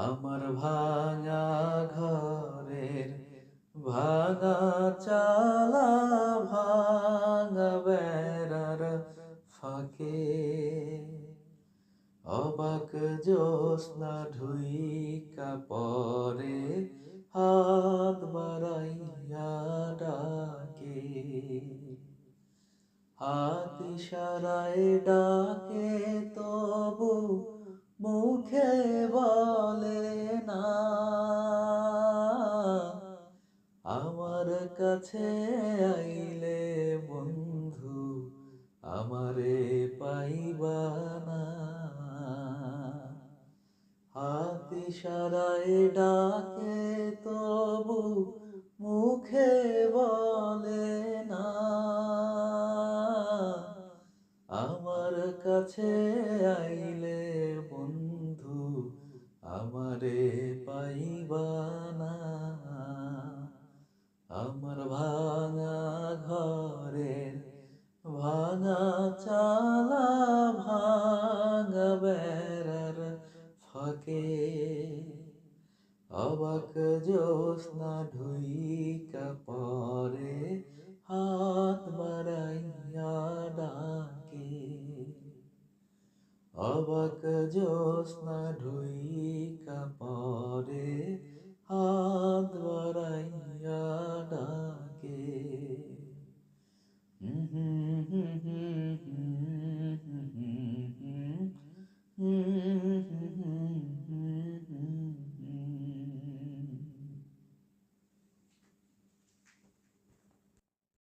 আমার ভাঙা ঘরের ভাঙা চালা, ভাঙা বেড়ার ফাঁকে অবাক জ্যোৎস্না ঢুইকা পরে হাত বাড়াইয়া ডাকে, হাত ইশারায় ডাকে তবু মুখে বলে না, আমার কাছে আইলে বন্ধু আমারে পাইবা না। হাত ইশারায় ডাকে তবু মুখে বলে না, আমার কাছে আইলে বন্ধু আমারে পাইবা না। আমার ভাঙা ঘরের ভাঙা চালা, ভাঙা বেড়ার ফাঁকে অবাক জ্যোৎস্না ঢুইকা পরে হাত বাড়াইয়া ডাকে, অবাক জ্যোৎস্না ঢুইকা পরে